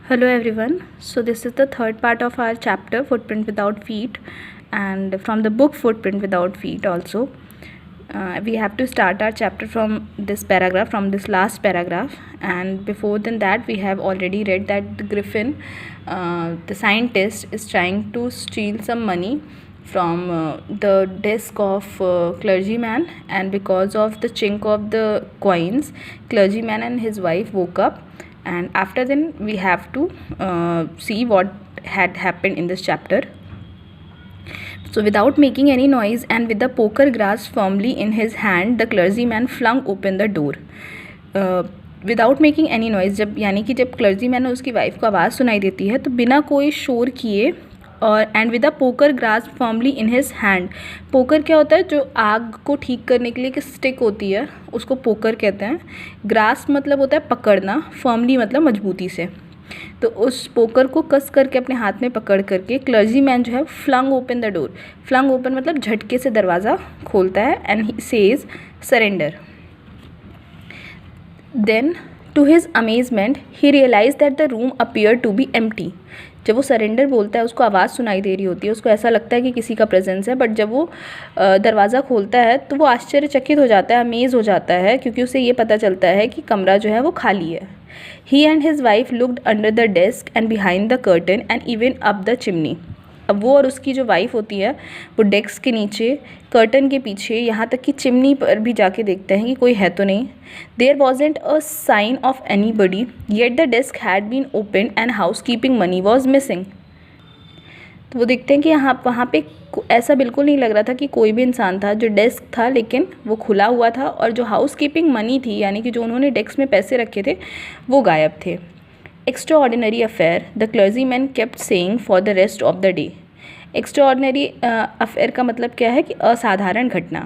Hello everyone. So this is the third part of our chapter Footprint Without Feet, and from the book Footprint Without Feet also. We have to start our chapter from this paragraph, from this last paragraph, and before than that we have already read that the griffin, the scientist, is trying to steal some money from the desk of clergyman, and because of the chink of the coins, clergyman and his wife woke up. And after then we have to see what had happened in this chapter. So without making any noise and with the poker grass firmly in his hand, the clergyman flung open the door. Without making any noise, जब यानी कि जब clergyman ने उसकी wife को आवाज़ सुनाई देती है तो बिना कोई शोर किए, और and with a poker grass firmly in his hand. Poker क्या होता है? जो आग को ठीक करने के लिए एक स्टिक होती है उसको पोकर कहते हैं. ग्रास मतलब होता है पकड़ना, फर्मली मतलब मजबूती से. तो उस पोकर को कस करके अपने हाथ में पकड़ करके क्लर्जी मैन जो है flung open the door. Flung open मतलब झटके से दरवाज़ा खोलता है. And he says surrender. Then to his amazement he realise that the room appear to be empty. जब वो सरेंडर बोलता है उसको आवाज़ सुनाई दे रही होती है, उसको ऐसा लगता है कि किसी का प्रेजेंस है, बट जब वो दरवाज़ा खोलता है तो वो आश्चर्यचकित हो जाता है, अमेज़ हो जाता है, क्योंकि उसे ये पता चलता है कि कमरा जो है वो खाली है. He and his wife looked under the desk and behind the curtain and even up the chimney. अब वो और उसकी जो वाइफ होती है वो डेस्क के नीचे, कर्टन के पीछे, यहाँ तक कि चिमनी पर भी जाके देखते हैं कि कोई है तो नहीं. There wasn't a sign of anybody, yet the desk had been open and housekeeping money was missing. तो वो देखते हैं कि यहाँ वहाँ पे ऐसा बिल्कुल नहीं लग रहा था कि कोई भी इंसान था. जो डेस्क था लेकिन वो खुला हुआ था, और जो हाउस कीपिंग मनी थी यानी कि जो उन्होंने डेस्क में पैसे रखे थे वो गायब थे. Extra ordinary affair, the clergy man kept saying for the rest of the day. Extra ordinary affair का मतलब क्या है कि असाधारण घटना.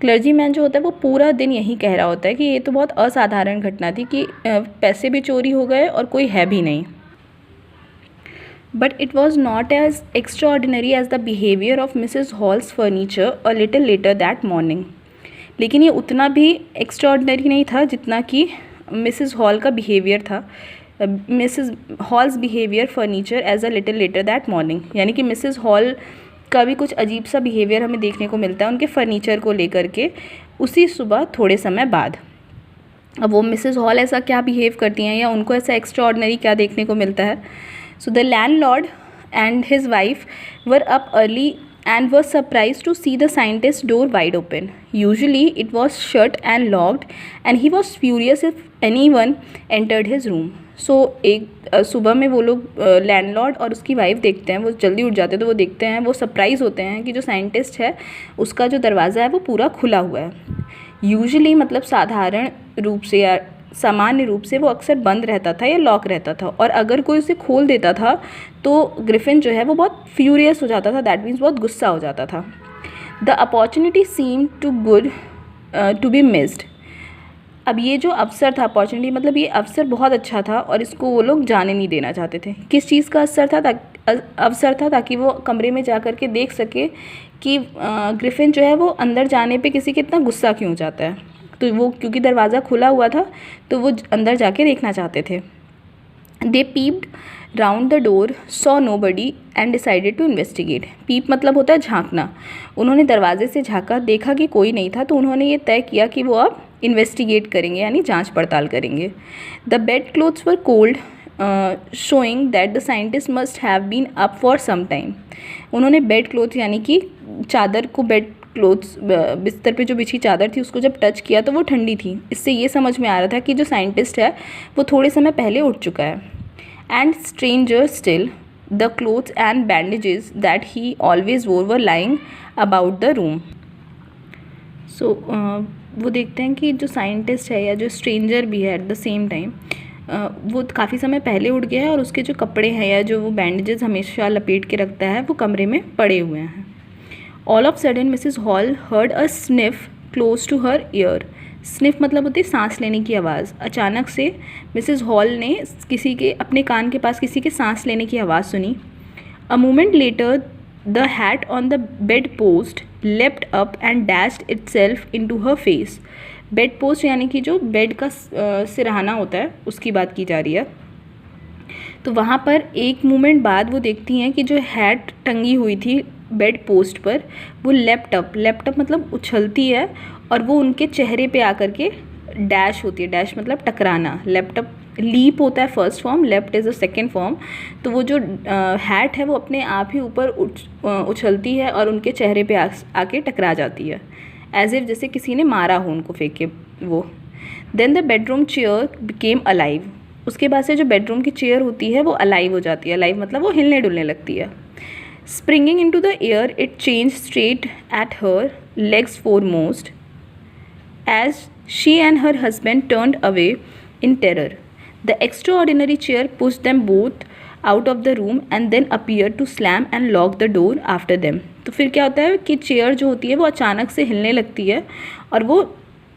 क्लर्जी मैन जो होता है वो पूरा दिन यही कह रहा होता है कि ये तो बहुत असाधारण घटना थी कि पैसे भी चोरी हो गए और कोई है भी नहीं. But it was not as extraordinary as the behaviour of Mrs Hall's furniture a little later that morning. लेकिन ये उतना भी एक्स्ट्रा ऑर्डिनरी नहीं था जितना कि मिसेज हॉल का बिहेवियर था. Mrs Hall's behaviour furniture as a little later that morning, यानी कि मिसेस हॉल का भी कुछ अजीब सा बिहेवियर हमें देखने को मिलता है उनके फर्नीचर को लेकर के उसी सुबह थोड़े समय बाद. अब वो मिसेस हॉल ऐसा क्या बिहेव करती हैं या उनको ऐसा एक्स्ट्रा ऑर्डिनरी क्या देखने को मिलता है. So the landlord and his wife were up early and was surprised to see the scientist's door wide open. Usually it was shut and locked, and he was furious if anyone entered his room. So एक सुबह में वो लोग landlord और उसकी wife देखते हैं, वो जल्दी उठ जाते हैं तो वो देखते हैं, वो सरप्राइज़ होते हैं कि जो साइंटिस्ट है उसका जो दरवाज़ा है वो पूरा खुला हुआ है. यूजुअली मतलब साधारण रूप से या सामान्य रूप से वो अक्सर बंद रहता था या लॉक रहता था, और अगर कोई उसे खोल देता था तो ग्रिफिन जो है वो बहुत फ्यूरियस हो जाता था. दैट मीन्स बहुत गुस्सा हो जाता था. The opportunity seem too good to be missed. अब ये जो अवसर था, अपॉर्चुनिटी मतलब ये अवसर बहुत अच्छा था और इसको वो लोग जाने नहीं देना चाहते थे. किस चीज़ का अवसर था? ताकि वो कमरे में जा कर के देख सके कि ग्रिफिन जो है वो अंदर जाने पे किसी के इतना गुस्सा क्यों हो जाता है. तो वो क्योंकि दरवाज़ा खुला हुआ था तो वो अंदर जाके देखना चाहते थे. They peeped round the door, saw nobody and decided to investigate. Peep मतलब होता है झांकना. उन्होंने दरवाजे से झांका, देखा कि कोई नहीं था, तो उन्होंने ये तय किया कि वो अब इन्वेस्टिगेट करेंगे यानी जांच पड़ताल करेंगे. The bed clothes were cold, showing that the scientist must have been up for some time. उन्होंने बेड क्लोथ यानी कि चादर को, बेड क्लोथ्स बिस्तर पे जो बिछी चादर थी उसको जब टच किया तो वो ठंडी थी. इससे ये समझ में आ रहा था कि जो साइंटिस्ट है वो थोड़े समय पहले उठ चुका है. And stranger still, the clothes and bandages that he always wore were lying about the room. So वो देखते हैं कि जो साइंटिस्ट है या जो स्ट्रेंजर भी है एट द सेम टाइम, वो काफ़ी समय पहले उठ गया है और उसके जो कपड़े हैं या जो वो बैंडेजेस हमेशा लपेट के रखता है वो कमरे में पड़े हुए हैं. All of sudden Mrs Hall heard a sniff close to her ear. Sniff मतलब होती है सांस लेने की आवाज़. अचानक से मिसेस हॉल ने किसी के अपने कान के पास किसी के सांस लेने की आवाज़ सुनी. A moment later the hat on the bedpost left up and dashed itself into her face. Bedpost यानी कि जो बेड का सिरहाना होता है उसकी बात की जा रही है. तो वहाँ पर एक मोमेंट बाद वो देखती हैं कि जो हैट टंगी हुई थी बेड पोस्ट पर वो लेफ्ट अप मतलब उछलती है और वो उनके चेहरे पे आकर के डैश होती है। डैश मतलब टकराना। लेफ्ट अप लीप होता है first form, left is the second form. तो वो जो हैट है वो अपने आप ही ऊपर उछलती है और उनके चेहरे पे आके टकरा जाती है, एज इफ जैसे किसी ने मारा हो उनको फेंक के वो। Then the bedroom chair became alive. उसके बाद से जो बेडरूम की चेयर होती है वो अलाइव हो जाती है। अलाइव मतलब वो हिलने डुलने लगती है। Springing into the air it change straight at her legs foremost as she and her husband turned away in terror. The extraordinary chair pushed them both out of the room and then appeared to slam and lock the door after them. तो फिर क्या होता है कि chair जो होती है वो अचानक से हिलने लगती है और वो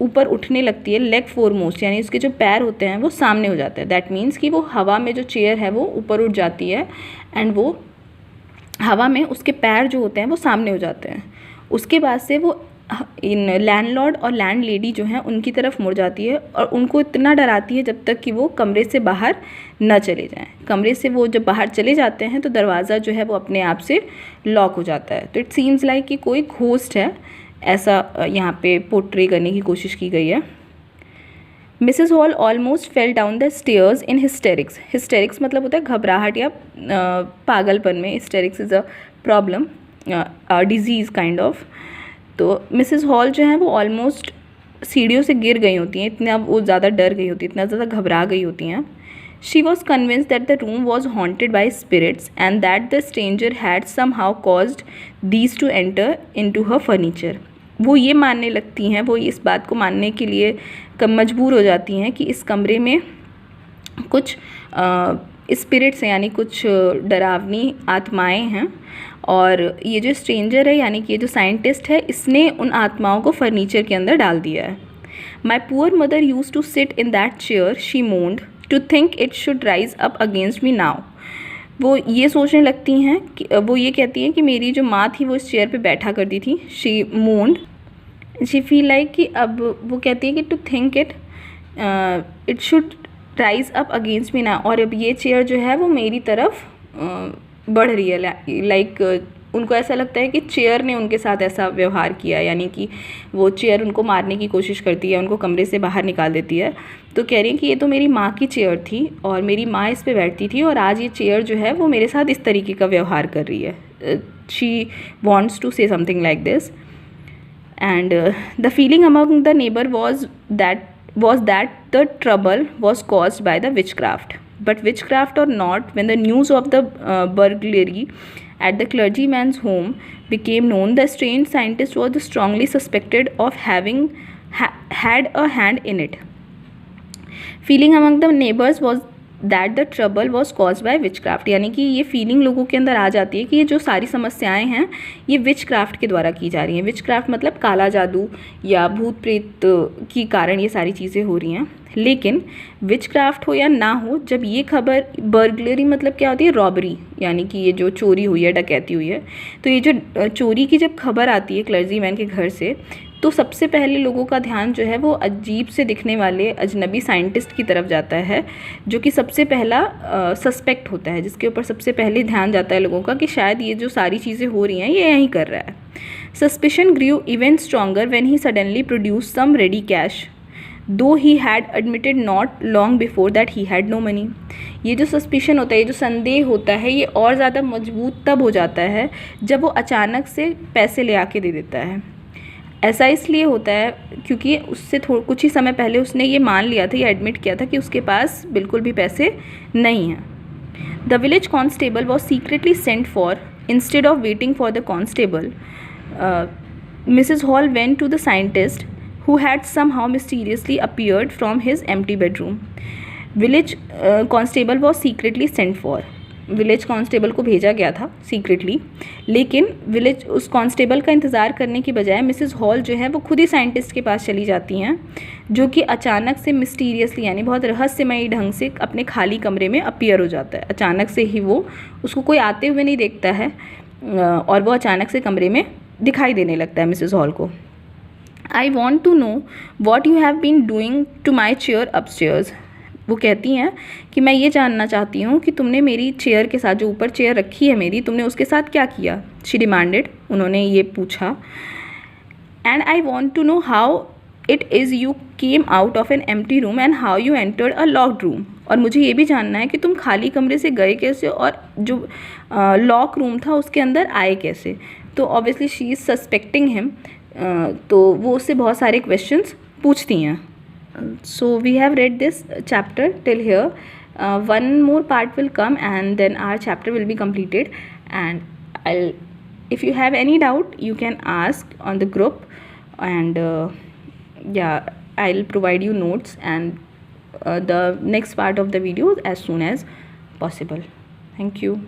ऊपर उठने लगती है। लेग फोरमोस्ट यानी उसके जो पैर होते हैं वो सामने हो जाते हैं। दैट मीन्स कि वो हवा में जो चेयर है वो ऊपर उठ जाती है एंड वो हवा में उसके पैर जो होते हैं वो सामने हो जाते हैं। उसके बाद से वो इन लैंडलॉर्ड और लैंडलेडी जो हैं उनकी तरफ मुड़ जाती है और उनको इतना डराती है जब तक कि वो कमरे से बाहर न चले जाएं। कमरे से वो जब बाहर चले जाते हैं तो दरवाज़ा जो है वो अपने आप से लॉक हो जाता है। तो इट सीम्स लाइक कि कोई घोस्ट है, ऐसा यहाँ पे पोर्ट्रे करने की कोशिश की गई है। Mrs hall almost fell down the stairs in hysterics. Hysterics मतलब होता है घबराहट या पागलपन में। Hysterics is a problem, disease kind of. तो मिसेस हॉल जो है वो ऑलमोस्ट सीढ़ियों से गिर गई होती हैं, इतना वो ज़्यादा डर गई होती हैं, इतना ज़्यादा घबरा गई होती हैं। She was convinced that the room was haunted by spirits and that the stranger had somehow caused these to enter into her furniture. वो ये मानने लगती हैं, वो इस बात को मानने के लिए मजबूर हो जाती हैं कि इस कमरे में कुछ स्पिरिट्स हैं, यानी कुछ डरावनी आत्माएं हैं और ये जो स्ट्रेंजर है यानी कि ये जो साइंटिस्ट है इसने उन आत्माओं को फर्नीचर के अंदर डाल दिया है। My poor mother used to sit in that chair she moaned to think it should rise up against me now. वो ये सोचने लगती हैं कि वो ये कहती हैं कि मेरी जो माँ थी वो इस चेयर पे बैठा करती थी। She moaned, she feel like कि अब वो कहती है कि to think it should rise up against me now, और अब ये चेयर जो है वो मेरी तरफ बढ़ रही है। लाइक उनको ऐसा लगता है कि चेयर ने उनके साथ ऐसा व्यवहार किया, यानी कि वो चेयर उनको मारने की कोशिश करती है, उनको कमरे से बाहर निकाल देती है। तो कह रही हैं कि ये तो मेरी माँ की चेयर थी और मेरी माँ इस पे बैठती थी और आज ये चेयर जो है वो मेरे साथ इस तरीके का व्यवहार कर रही है। She wants to say something like this and the feeling among the neighbour was that the trouble was caused by the witchcraft. But witchcraft or not, when the news of the burglary at the clergyman's home became known, the strange scientist was strongly suspected of having had a hand in it. Feeling among the neighbors was that the trouble was caused by witchcraft, यानी कि ये feeling लोगों के अंदर आ जाती है कि ये जो सारी समस्याएं हैं ये विचक्राफ्ट के द्वारा की जा रही हैं। विचक्राफ्ट मतलब काला जादू या भूत प्रेत के कारण ये सारी चीज़ें हो रही हैं। लेकिन विचक्राफ्ट हो या ना हो, जब ये खबर, बर्गलरी मतलब क्या होती है, रॉबरी, यानी कि ये जो चोरी हुई है, डकैती हुई है, तो ये जो चोरी की जब खबर आती है क्लर्जी मैन के घर से, तो सबसे पहले लोगों का ध्यान जो है वो अजीब से दिखने वाले अजनबी साइंटिस्ट की तरफ जाता है, जो कि सबसे पहला सस्पेक्ट होता है, जिसके ऊपर सबसे पहले ध्यान जाता है लोगों का कि शायद ये जो सारी चीज़ें हो रही हैं ये यहीं कर रहा है। Suspicion grew even stronger when he suddenly produce some ready cash, though he had admitted not long before that he had no money. ये जो सस्पिशन होता है, ये जो संदेह होता है, ये और ज़्यादा मजबूत तब हो जाता है जब वो अचानक से पैसे ले आके दे देता है। ऐसा इसलिए होता है क्योंकि उससे कुछ ही समय पहले उसने ये मान लिया था, ये एडमिट किया था कि उसके पास बिल्कुल भी पैसे नहीं हैं। The village constable was secretly sent for. Instead of waiting for the constable, Mrs Hall went to the scientist who had somehow mysteriously appeared from his empty bedroom. Village constable was secretly sent for. Village constable को भेजा गया था secretly, लेकिन village उस constable का इंतज़ार करने की बजाय मिसेस हॉल जो है वो खुद ही साइंटिस्ट के पास चली जाती हैं, जो कि अचानक से मिस्टीरियसली यानी बहुत रहस्यमयी ढंग से अपने खाली कमरे में अपीयर हो जाता है। अचानक से ही वो, उसको कोई आते हुए नहीं देखता है और वो अचानक से कमरे में दिखाई देने लगता है मिसेस हॉल को। I want to know what you have been doing to my chair upstairs. वो कहती हैं कि मैं ये जानना चाहती हूँ कि तुमने मेरी चेयर के साथ, जो ऊपर चेयर रखी है मेरी, तुमने उसके साथ क्या किया। शी डिमांडेड, उन्होंने ये पूछा। And I want to know how it is you came out of an empty room and how you entered a locked room. और मुझे ये भी जानना है कि तुम खाली कमरे से गए कैसे और जो लॉक रूम था उसके अंदर आए कैसे। तो obviously she is suspecting him, तो वो उससे बहुत सारे क्वेश्चंस पूछती हैं। So we have read this chapter till here. One more part will come and then our chapter will be completed, and if you have any doubt you can ask on the group, and yeah, I'll provide you notes and the next part of the video as soon as possible. Thank you.